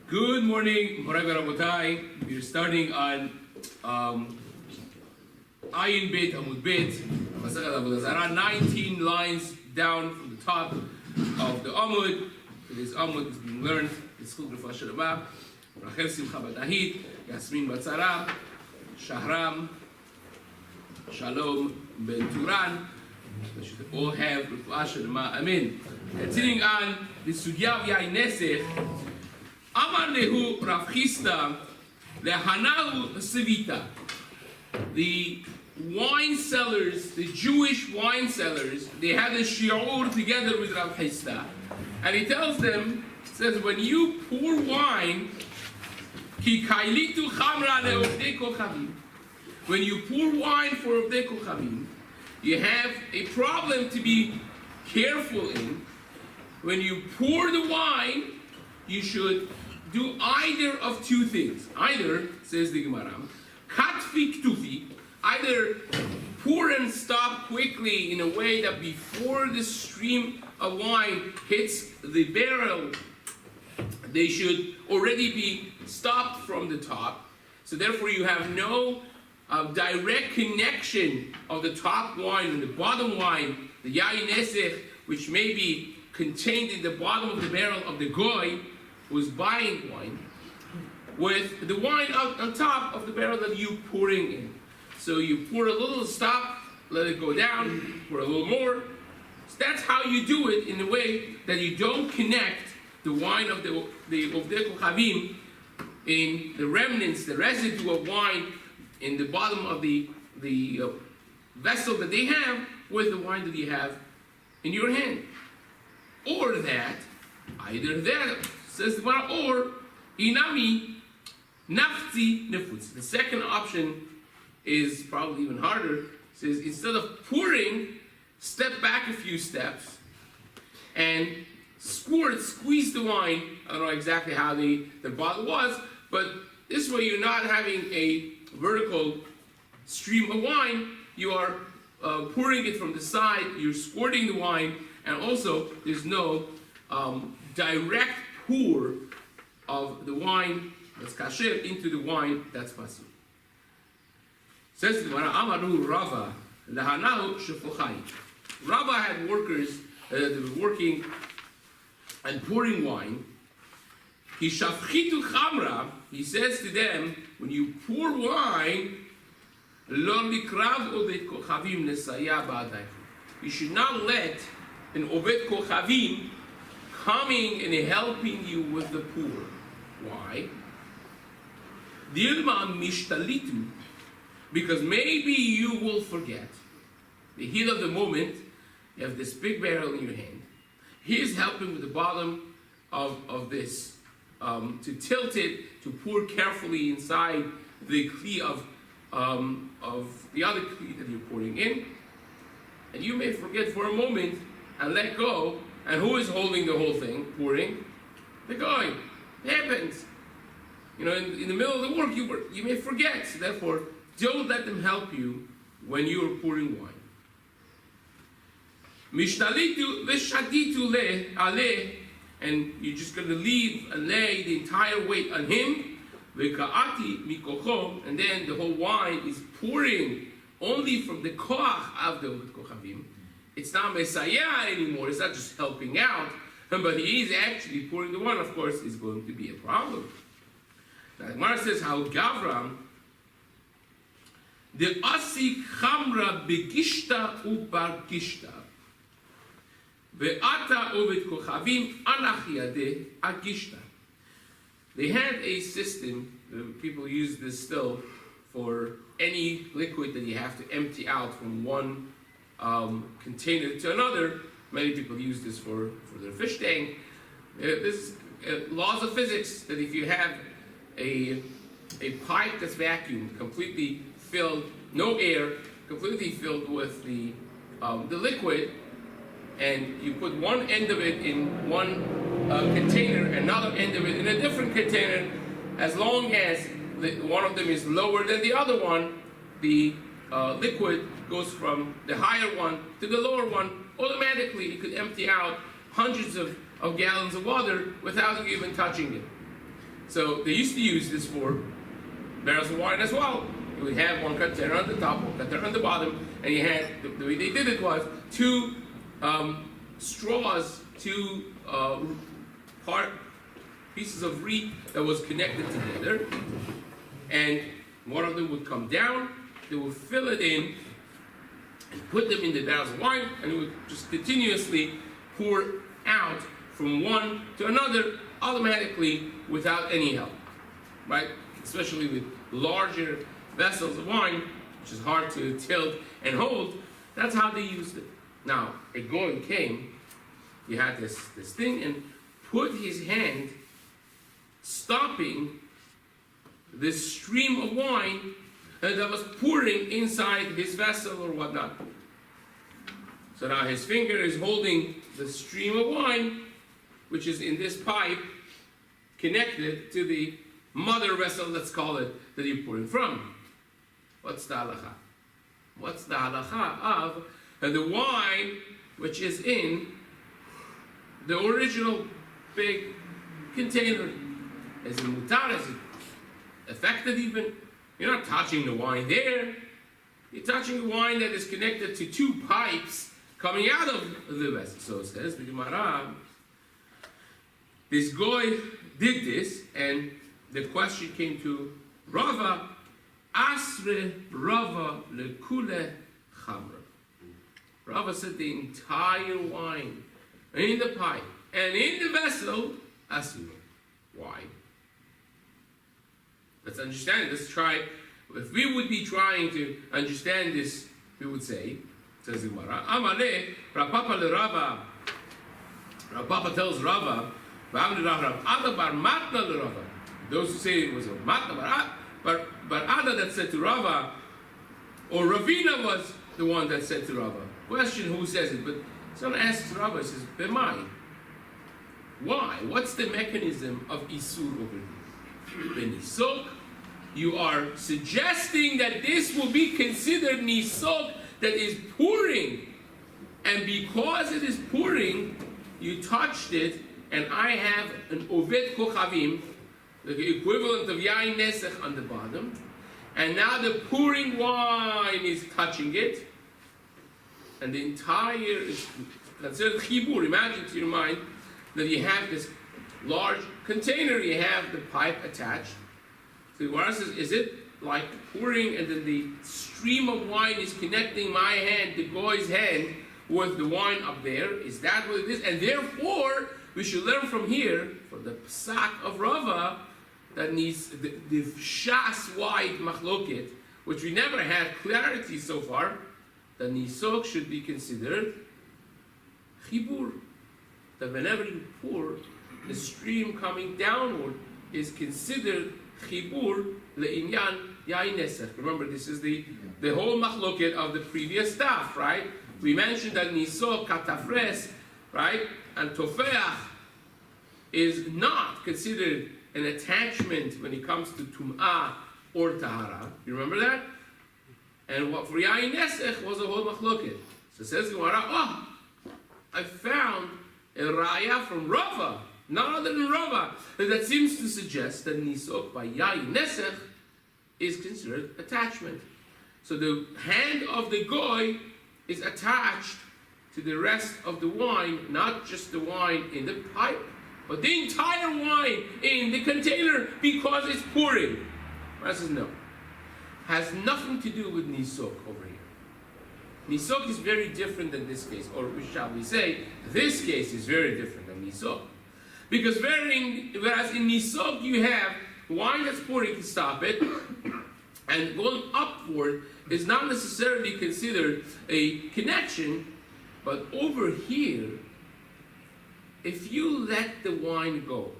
Good morning, Morai Rabotai. We're starting on Ayin Bet Amud Bet, Mesechet Avodah Zarah, 19 lines down from the top of the Amud. Today's Amud is being learned. It's Chul Refa Shalama, Rachel Simcha Batahit, Yasmin Batzara, Shahram, Shalom Ben Turan. They should all have Refa Shalama. Amen. Continuing on the Sugya of Yain Nesech. Amar lehu Rav Chisda lehanahu sevita. The wine sellers, the Jewish wine sellers, they had a shiur together with Rav Chisda, and he tells them, says, when you pour wine, ki kailitu chamra le'ovdei kochavim. When you pour wine for ovdei kochavim, you have a problem to be careful in. When you pour the wine, you should do either of two things. Either, says the Gemara, katfi ktufi, either pour and stop quickly in a way that before the stream of wine hits the barrel, they should already be stopped from the top. So therefore you have no direct connection of the top wine and the bottom wine, the yayin nesech, which may be contained in the bottom of the barrel of the goy, was buying wine, with the wine on top of the barrel that you pouring in. So you pour a little, stop, let it go down, pour a little more. So that's how you do it in a way that you don't connect the wine of the Ovdei Kochavim in the remnants, the residue of wine in the bottom of the vessel that they have with the wine that you have in your hand. Or that, either that, says the Gemara, or inami nafti nefutz. The second option is probably even harder. It says instead of pouring, step back a few steps and squeeze the wine. I don't know exactly how the bottle was, but this way you're not having a vertical stream of wine. You are pouring it from the side. You're squirting the wine, and also there's no direct pour of the wine that's kasher into the wine that's pasul. Says the Gemara, Amaru Rava lahanahu shefochai. Rava had workers that were working and pouring wine. He shafchitu chamra. He says to them, when you pour wine, lo mikrav oved kochavim nesaya ba'adaychu. You should not let an oved kochavim coming and helping you with the poor. Why? Dilma mishtalitu, because maybe you will forget. The heat of the moment, you have this big barrel in your hand. He is helping with the bottom of this, to tilt it, to pour carefully inside the kli of the other kli that you're pouring in. And you may forget for a moment and let go. And who is holding the whole thing, pouring? The guy. It happens. You know, in the middle of the work, you may forget. So therefore, don't let them help you when you are pouring wine. Mishtalitu v'shaditu le, and you're just going to leave and lay the entire weight on him. V'ka'ati mikochom, and then the whole wine is pouring only from the koach of the kochavim. It's not Messiah anymore, it's not just helping out, but he is actually pouring the wine. Of course, is going to be a problem. Now, Gemara says, how Gavram, the Asi Chamra Begishta Ubar Gishta, Ve'ata Ovet Kochavim Anach Yadeh Agishta. They had a system, people use this still, for any liquid that you have to empty out from one container to another. Many people use this for their fish tank. This laws of physics that if you have a pipe that's vacuumed, completely filled, no air, completely filled with the liquid, and you put one end of it in one container, another end of it in a different container, as long as one of them is lower than the other one, the liquid goes from the higher one to the lower one. Automatically, you could empty out hundreds of gallons of water without you even touching it. So they used to use this for barrels of wine as well. You would have one container on the top, one container on the bottom, and you had, the way they did it was two straws, two pieces of reed that was connected together, and one of them would come down, they would fill it in, and put them in the barrels of wine, and it would just continuously pour out from one to another automatically without any help, right? Especially with larger vessels of wine, which is hard to tilt and hold. That's how they used it. Now, a goy came, he had this thing, and put his hand stopping this stream of wine that was pouring inside his vessel or whatnot. So now his finger is holding the stream of wine, which is in this pipe, connected to the mother vessel, let's call it, that you're pouring from. What's the halacha? What's the halacha of the wine which is in the original big container? Is it mutar? Is it affected even? You're not touching the wine there. You're touching the wine that is connected to two pipes coming out of the vessel. So it says the Gemara, this goy did this, and the question came to Rava, Asre Rava lekule chamra. Rava said the entire wine in the pipe and in the vessel, asur. Why? Let's understand. Let's try. If we would be trying to understand this, we would say, says the Gemara, Amale, Rapapa le Rava. Rapapa tells Rava, those who say it was a matna, but Ada that said to Rava, or Ravina was the one that said to Rava. Question who says it, but someone asks Rava, says, B'mai. Why? What's the mechanism of Isur over here? Nisok, you are suggesting that this will be considered Nisok that is pouring. And because it is pouring, you touched it, and I have an Oved Kochavim, the equivalent of Yain Nesech on the bottom, and now the pouring wine is touching it, and the entire is considered Chibur. Imagine to your mind that you have this large container, you have the pipe attached. So the Gemara says, is it like pouring and then the stream of wine is connecting my hand, the goy's hand, with the wine up there? Is that what it is? And therefore, we should learn from here, from the Psak of Rava, that needs the Shas-wide machloket, which we never had clarity so far, that Nisok should be considered Chibur. That whenever you pour, the stream coming downward is considered Chibur le'inyan Yain Nesech. Remember, this is the whole machloket of the previous stuff, right? We mentioned that Nisok, Katafres, right, and Tofeach is not considered an attachment when it comes to Tum'ah or Tahara. You remember that? And what for Yain Nesech was a whole machloket. So it says Gemara, I found a raya from Rava, none other than Rava, that seems to suggest that Nisok by Yain Nesech is considered attachment. So the hand of the goy is attached to the rest of the wine, not just the wine in the pipe, but the entire wine in the container because it's pouring. I says no. Has nothing to do with Nisok over here. Nisok is very different than this case, or shall we say, this case is very different than Nisok. Because whereas in Nisok you have wine that's pouring to stop it, and going upward is not necessarily considered a connection, but over here, if you let the wine go,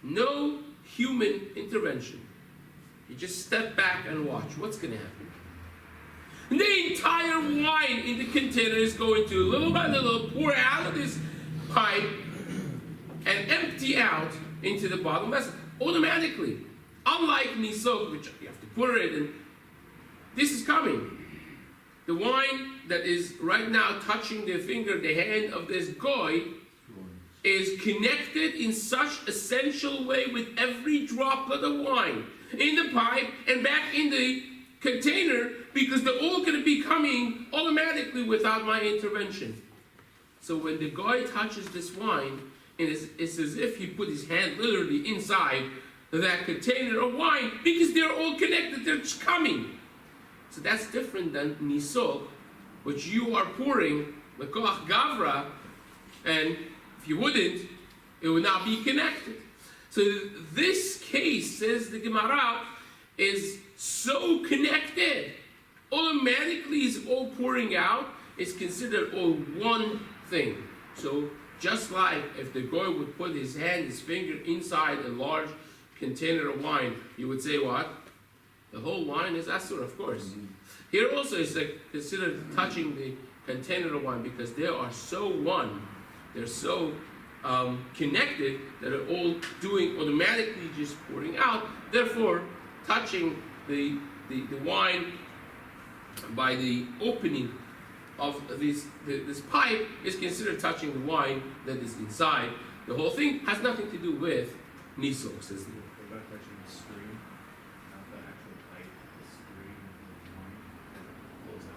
no human intervention, you just step back and watch, what's going to happen? And the entire wine in the container is going to, little by little, pour out of this pipe and empty out into the bottom vessel, automatically. Unlike Nisok, which you have to pour it, and this is coming. The wine that is right now touching the finger, the hand of this goy, is connected in such essential way with every drop of the wine in the pipe and back in the container, because they're all going to be coming automatically without my intervention. So when the guy touches this wine, it's as if he put his hand literally inside that container of wine, because they're all connected, they're just coming. So that's different than nisok, which you are pouring the koach gavra, and if you wouldn't, it would not be connected. So this case, says the Gemara, is so connected. Automatically is all pouring out. It's considered all one thing. So just like if the guy would put his hand, his finger inside a large container of wine, you would say what? The whole wine is asur, of course. Mm-hmm. Here also is considered touching the container of wine, because they are so one. They're so connected that they're all doing automatically, just pouring out. Therefore, touching the wine by the opening of this pipe is considered touching the wine that is inside. The whole thing has nothing to do with nisok, says the Lord. What about touching the screen, not the actual pipe, the screen, the wine,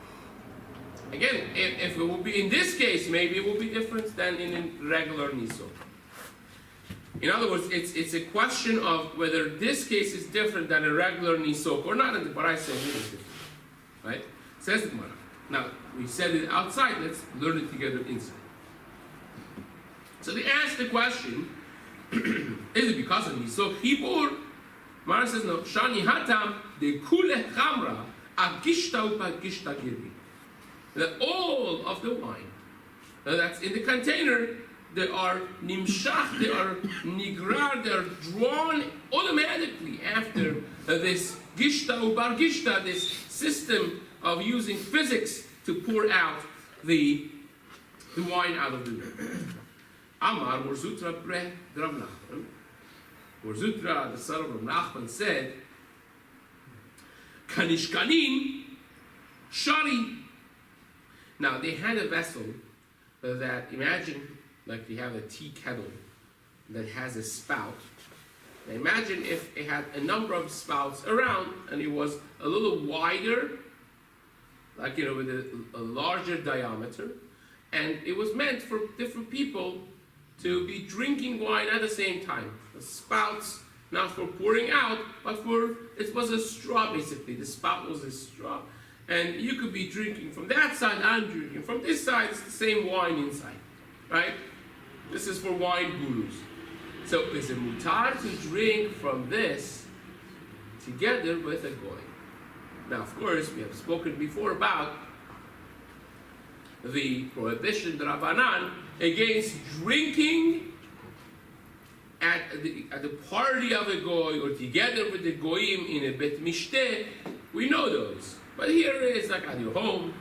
Again, if it will be in this case, maybe it will be different than in a regular nisok. In other words, it's a question of whether this case is different than a regular nisok or not, but I say it is different. Right? Says the Gemara. Now, we said it outside, let's learn it together inside. So they ask the question, is it because of nisok chibur? Gemara says no. Shani hatam de kule chamra agishta upa gishta girbi. That all of the wine that's in the container, they are nimshach, they are nigrar, they are drawn automatically after this gishta ubar gishta, this system of using physics to pour out the wine out of the river. Amar Warzutra bre Rav Nachman. Warzutra, the son of Rav Nachman, said, Kanishkanin shari. Now they had a vessel that, imagine like you have a tea kettle that has a spout. Now imagine if it had a number of spouts around and it was a little wider, like with a larger diameter, and it was meant for different people to be drinking wine at the same time. The spouts, not for pouring out, but it was a straw basically. The spout was a straw. And you could be drinking from that side, I'm drinking from this side, it's the same wine inside, right? This is for wine gurus. So is it mutar to drink from this together with a goy? Now, of course, we have spoken before about the prohibition, the Rabbanan, against drinking at the party of a goy or together with the goyim in a bet mishteh. We know those. But here it is like at your home,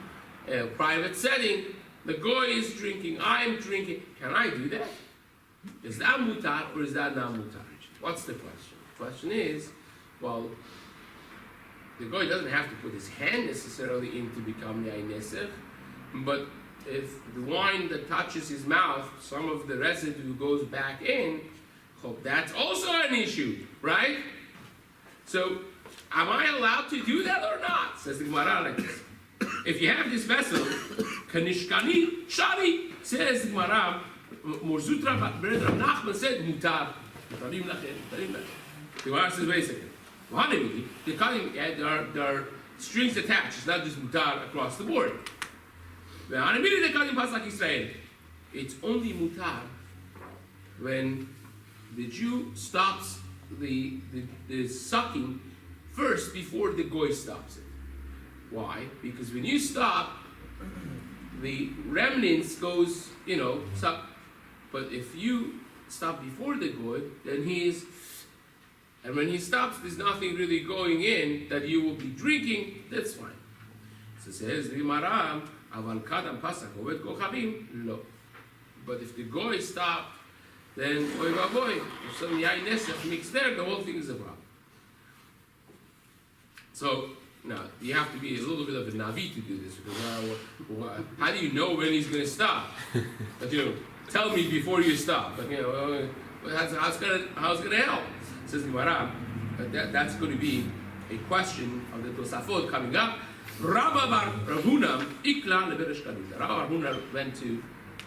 a private setting, the goy is drinking, I'm drinking. Can I do that? Is that mutar or is that not mutar? What's the question? The question is, well, the goy doesn't have to put his hand necessarily in to become the nesef, but if the wine that touches his mouth, some of the residue goes back in, that's also an issue, right? So, am I allowed to do that or not? Says the Gemara like this. If you have this vessel, Kanishkani Shari, says the Gemara, Morzutra Bred Rav Nachman said, Mutar. The Gemara says, wait a second. There are strings attached. It's not just Mutar across the board. It's only Mutar when the Jew stops the sucking first before the goy stops it. Why? Because when you stop, the remnants goes, suck. But if you stop before the goy, then and when he stops, there's nothing really going in that you will be drinking, that's fine. So says the Gemara, Aval kadam pasak oved kochavim, lo. But if the goy stopped, then oy vavoy, if some yain nesef mixed there, the whole thing is a problem. So, now, you have to be a little bit of a navi to do this, because how do you know when he's going to stop? But tell me before you stop. Like, how's it gonna help? Says Gemara. That's going to be a question of the Tosafot coming up. Rabba bar Rahuna ikla leber Shkaluta. Rabba bar Rahuna went to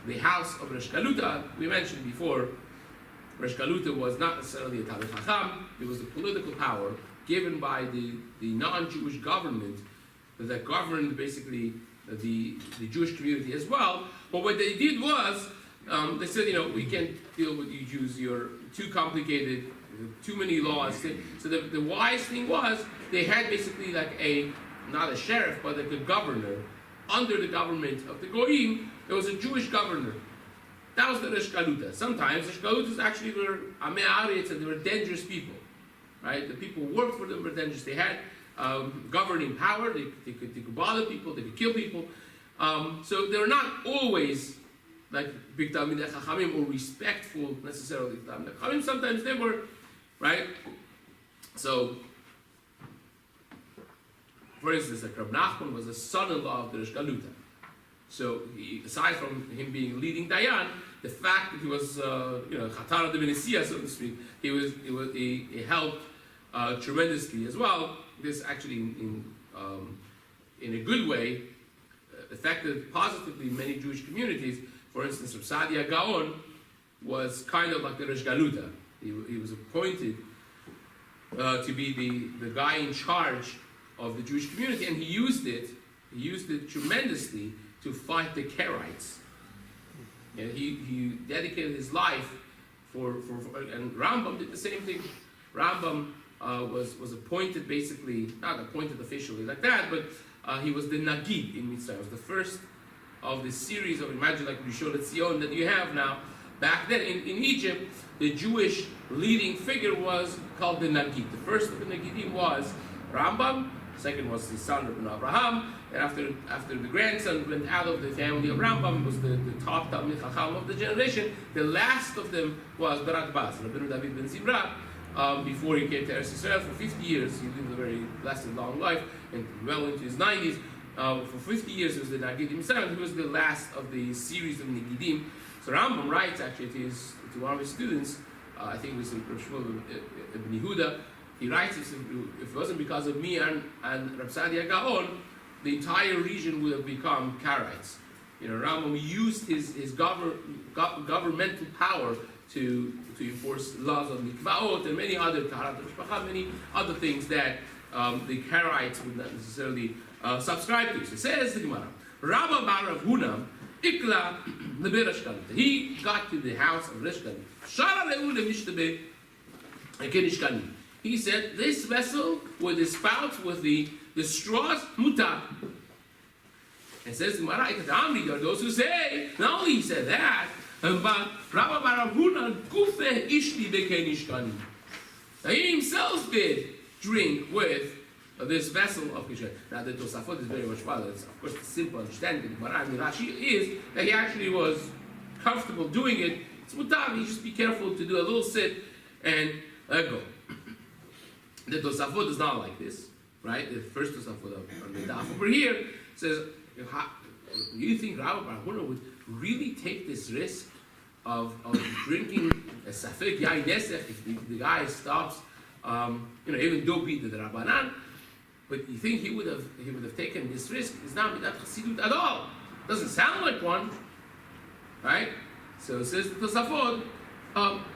the house of Rosh Kaluta. We mentioned before, Rosh Kaluta was not necessarily a Talmid Chacham. It was a political power given by the non-Jewish government that governed basically the Jewish community as well. But what they did was, they said, we can't deal with you Jews. You're too complicated, too many laws. So the wise thing was, they had basically like not a sheriff, but like a governor. Under the government of the Goyim, there was a Jewish governor. That was the Rosh Kaluta. Sometimes Rosh Kalutas actually were Amei Haaretz, and they were dangerous people. Right? The people who worked for them were dangerous. They had governing power. They could bother people. They could kill people. So they were not always like big Talmidei Chachamim or respectful necessarily. Talmidei Chachamim, sometimes they were, right? So, for instance, like Rab Nachman was a son-in-law of the Rosh Kaluta. So, aside from him being leading Dayan, the fact that he was, Chatara de Benesia, so to speak, he helped tremendously as well. This actually, in a good way, affected positively many Jewish communities. For instance, Rav Sadia Gaon was kind of like the Rosh Galuta. He was appointed to be the guy in charge of the Jewish community, and he used it tremendously to fight the Karaites. And he dedicated his life and Rambam did the same thing. Rambam was appointed basically, not appointed officially like that, but he was the Nagid in Mitzrayim. It was the first of the series of, imagine like Rishon LeZion that you have now. Back then in Egypt, the Jewish leading figure was called the Nagid. The first of the Nagidim was Rambam, the second was his son Rabbi Abraham, and after the grandson went out of the family of Rambam, was the top Talmid Chacham of the generation. The last of them was Barak Baz, Rabbi David ben Zimra. Before he came to Eretz Yisrael for 50 years, he lived a very blessed long life, and well into his 90s. For 50 years, he was the Nagid himself. He was the last of the series of Nagidim. So Rambam writes actually to one of his students, I think it was Shlomo ibn Yehuda. He writes, if it wasn't because of me and Rav Sadia Gaon, the entire region would have become Karaites. Rambam used his governmental power to enforce laws on mikvaot and many other many other things that the Karaites would not necessarily subscribe to. So it says the Gemara, Rabba bar Rav Huna ikla leber Rosh Kaluta. He got to the house of Rosh Kaluta. Shara le'u le'mishtabeh kenishkanim. He said, this vessel with the spouts, with the straws, mutar. It says the Gemara, there are those who say, not only he said that, but Rabba bar Rav Huna gufe ishti bekenishkanim. Now he himself did drink with this vessel of Kishan. Now the Tosafot is very much farther. It's of course the simple understanding of Gemara and Rashi is that he actually was comfortable doing it. It's mutar. You just be careful to do a little sit and let go. The Tosafot is not like this, right? The first Tosafot on the daf over here says, do you think Rabbi bar Huna would really take this risk of drinking a safek yain nesech if the guy stops, even though be the Rabbanan? But you think he would have taken this risk? It's not midat chassidut at all. Doesn't sound like one, right? So it says the Tosafot.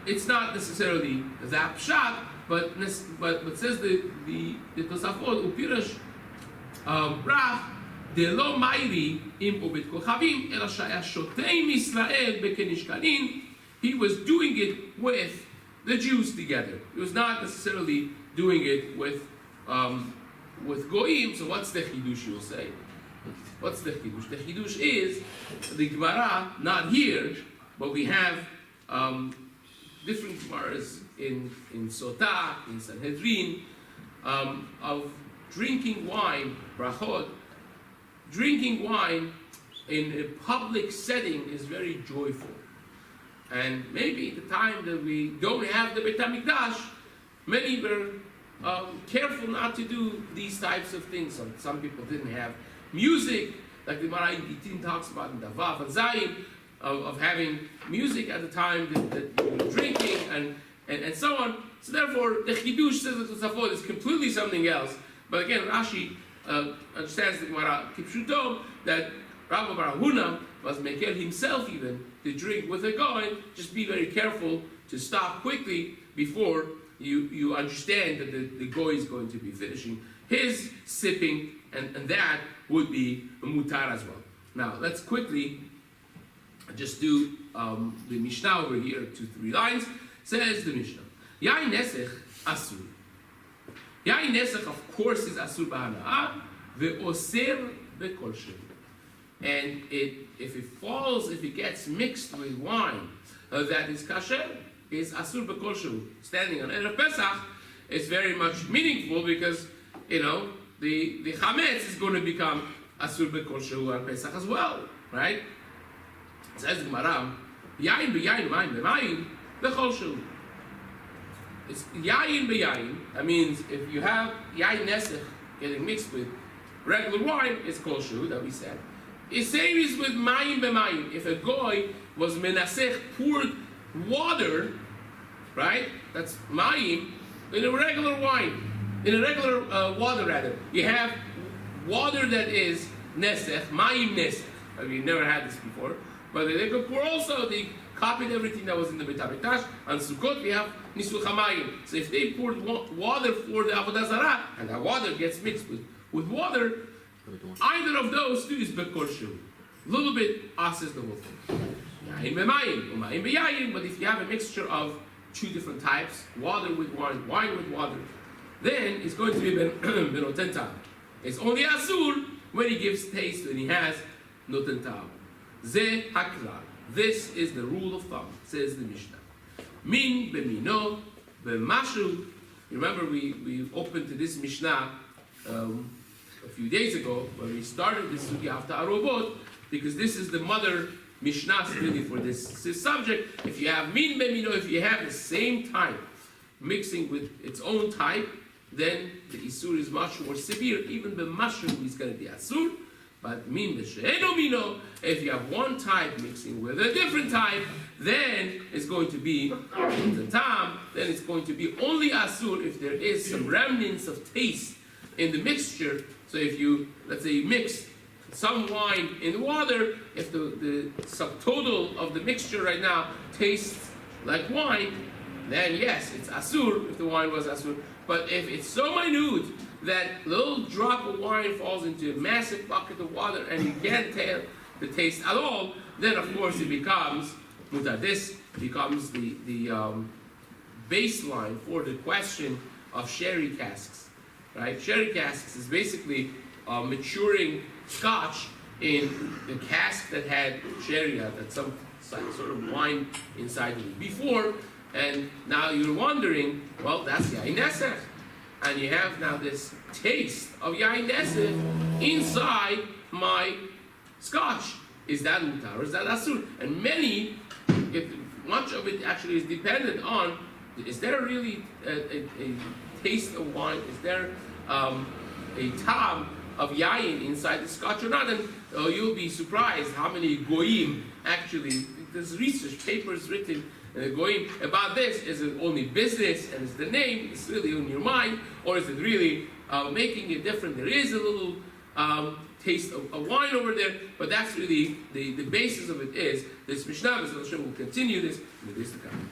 It's not necessarily that pshat, but says the Tosafot upirash brach de lo mairi im ubet kochavim ela shaya shotei Yisrael bekenishkanin. He was doing it with the Jews together. He was not necessarily doing it with goyim. So what's the chidush? You'll say. What's the chidush? The chidush is the Gemara, not here, but we have different Gemaras in Sotah, in Sanhedrin, of drinking wine, brachot. Drinking wine in a public setting is very joyful. And maybe at the time that we don't have the Beit HaMikdash, many were careful not to do these types of things. Some people didn't have music, like the Gemara in Gittin talks about in Davav and Zayin. of having music at the time that you were drinking and so on. So therefore, the Chidush says that Tosafot is completely something else. But again, Rashi understands the Gemara Kipshuto that Rabbi Bar Huna was Mekel himself even to drink with a goy. Just be very careful to stop quickly before you understand that the goy is going to be finishing his sipping, and that would be a mutar as well. Now let's quickly just do the Mishnah over here, 2-3 lines. Says the Mishnah, Yain Nesech Asur. Yain Nesech, of course, is Asur B'Hana'ah, Ve'oser Be'kol Shehu. And if it gets mixed with wine that is kasher, is Asur Be'kol Shehu. Standing on Erev Pesach is very much meaningful because, the Chametz is going to become Asur Be'kol Shehu on Pesach as well, right? It says the Gemara, Yain B'Yain, Mayim B'Mayim, Be'kol Shehu. It's Yain B'Yain. That means if you have Yain Nesech getting mixed with regular wine, it's Kol Shehu, that we said. The same is with Mayim B'Mayim. If a goy was Menasech, poured water, right? That's Mayim, in a regular wine. In a regular water, rather. You have water that is Nesech, Mayim Nesech. I mean, never had this before. But they could pour also, they copied everything that was in the Beit HaMikdash. On Sukkot, we have Nisuch HaMayim. So if they poured water for the Avodah Zarah, and that water gets mixed with water, either of those two is Be'kol Shehu. A little bit asses the whole thing. Yain B'Mayim, Mayim B'Yayin. But if you have a mixture of two different types, water with wine, wine with water, then it's going to be Benoten Tam. It's only Asur when he gives taste, when he has Noten Tam. Ze Haklal. This is the rule of thumb, says the Mishnah. Min B'Mino B'Mashu. Remember, we opened to this Mishnah a few days ago when we started this Sugi after Arobot, because this is the mother Mishnah really for this subject. If you have Min B'Mino, if you have the same type mixing with its own type, then the Isur is much more severe. Even the mushroom is going to be Asur. But Min B'She'eno Mino, if you have one type mixing with a different type, then it's going to be the Tam, then it's going to be only Asur if there is some remnants of taste in the mixture. So if you, let's say, mix some wine in water, if the subtotal of the mixture right now tastes like wine, then yes, it's Asur if the wine was Asur. But if it's so minute that little drop of wine falls into a massive bucket of water and you can't tell the taste at all, then of course it becomes mutar. This becomes the baseline for the question of sherry casks, right? Sherry casks is basically maturing scotch in the cask that had sherry, that some sort of wine inside it before, and now you're wondering, well, that's Yain Nesech. And you have now this taste of Yain Nesech inside my scotch. Is that mutar or is that asur? And much of it actually is dependent on, is there really a taste of wine? Is there a tam of yain inside the scotch or not? And you'll be surprised how many goyim actually, there's research papers written going about this. Is it only business and is the name, it's really in your mind, or is it really making it different? There is a little taste of wine over there, but that's really the basis of it is this Mishnah. Will continue this in the days to come.